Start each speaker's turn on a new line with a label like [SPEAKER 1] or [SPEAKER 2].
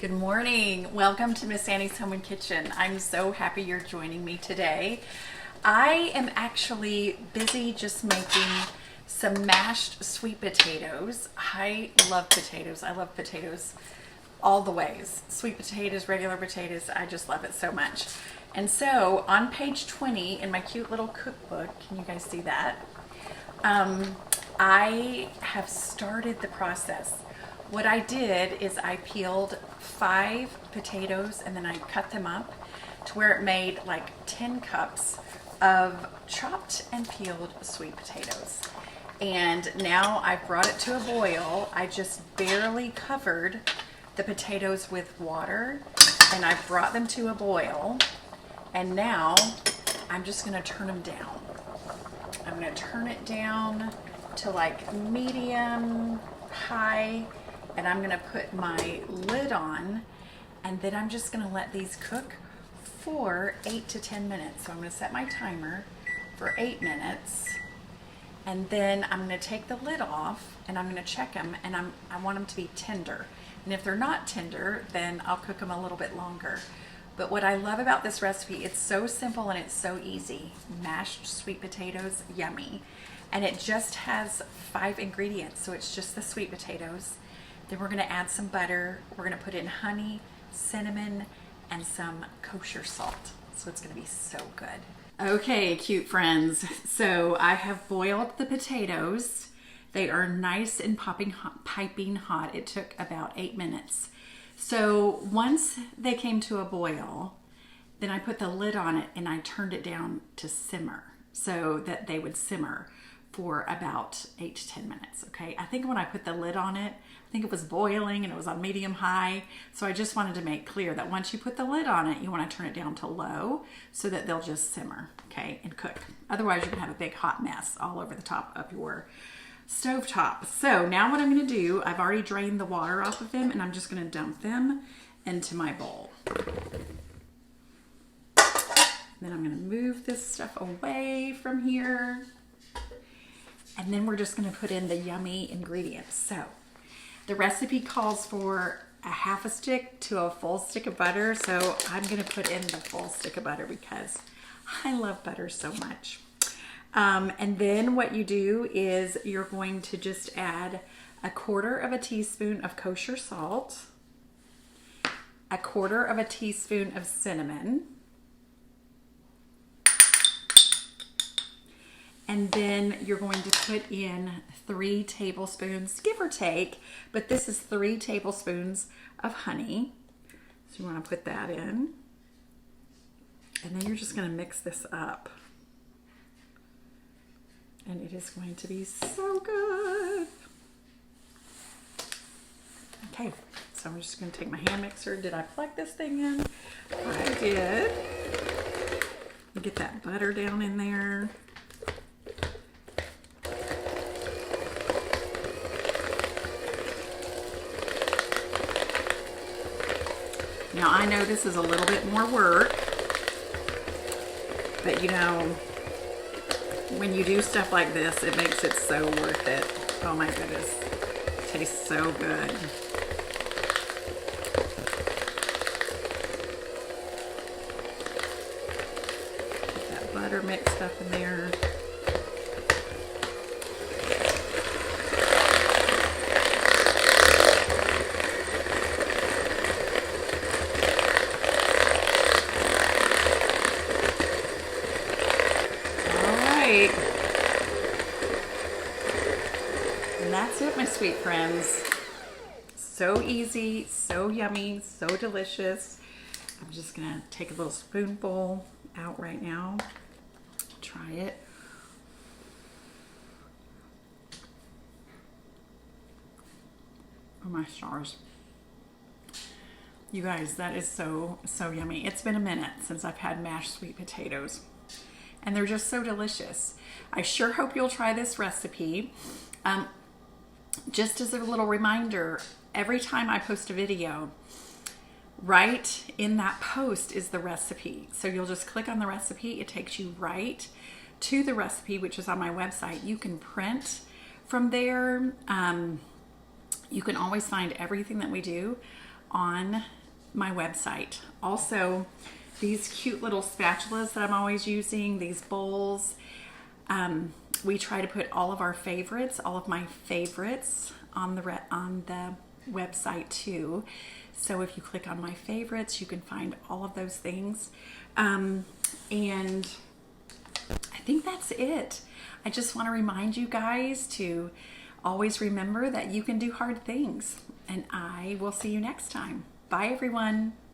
[SPEAKER 1] Good morning. Welcome to Miss Annie's Home and Kitchen. I'm so happy you're joining me today. I am actually busy just making some mashed sweet potatoes. I love potatoes. I love potatoes all the ways. Sweet potatoes, regular potatoes, I just love it so much. And so on page 20 in my cute little cookbook, can you guys see that? I have started the process. What I did is I peeled 5 potatoes and then I cut them up to where it made like 10 cups of chopped and peeled sweet potatoes. And now I've brought it to a boil. I just barely covered the potatoes with water and I brought them to a boil. And now I'm just gonna turn them down. I'm gonna turn it down to like medium, high, and I'm gonna put my lid on, and then I'm just gonna let these cook for 8 to 10 minutes. So I'm gonna set my timer for 8 minutes, and then I'm gonna take the lid off and I'm gonna check them, and I want them to be tender. And if they're not tender, then I'll cook them a little bit longer. But what I love about this recipe, it's so simple and it's so easy. Mashed sweet potatoes, yummy. And it just has 5 ingredients, so it's just the sweet potatoes. Then we're gonna add some butter. We're gonna put in honey, cinnamon, and some kosher salt. So it's gonna be so good. Okay, cute friends. So I have boiled the potatoes. They are nice and piping hot. It took about 8 minutes. So once they came to a boil, then I put the lid on it and I turned it down to simmer so that they would simmer for about 8 to 10 minutes, okay? I think when I put the lid on it, I think it was boiling and it was on medium high. So I just wanted to make clear that once you put the lid on it, you want to turn it down to low so that they'll just simmer, okay, and cook. Otherwise, you're gonna have a big hot mess all over the top of your stovetop. So now what I'm gonna do, I've already drained the water off of them and I'm just gonna dump them into my bowl. Then I'm gonna move this stuff away from here. And then we're just gonna put in the yummy ingredients. So the recipe calls for a half a stick to a full stick of butter. So I'm gonna put in the full stick of butter because I love butter so much. And then what you do is you're going to just add 1/4 teaspoon of kosher salt, 1/4 teaspoon of cinnamon, and then you're going to put in 3 tablespoons, give or take, but this is 3 tablespoons of honey. So you want to put that in. And then you're just going to mix this up. And it is going to be so good. Okay, so I'm just going to take my hand mixer. Did I plug this thing in? I did. Get that butter down in there. Now I know this is a little bit more work, but you know, when you do stuff like this, it makes it so worth it. Oh my goodness, it tastes so good. Get that butter mixed up in there. And that's it, my sweet friends. So easy, so yummy, so delicious. I'm just gonna take a little spoonful out right now. Try it. Oh my stars. You guys, that is so yummy. It's been a minute since I've had mashed sweet potatoes, and they're just so delicious. I sure hope you'll try this recipe. Just as a little reminder, every time I post a video, right in that post is the recipe. So you'll just click on the recipe. It takes you right to the recipe, which is on my website. You can print from there. You can always find everything that we do on my website. Also, these cute little spatulas that I'm always using, these bowls, we try to put all of our favorites, all of my favorites on the website too. So if you click on my favorites, you can find all of those things. And I think that's it. I just want to remind you guys to always remember that you can do hard things. And I will see you next time. Bye, everyone.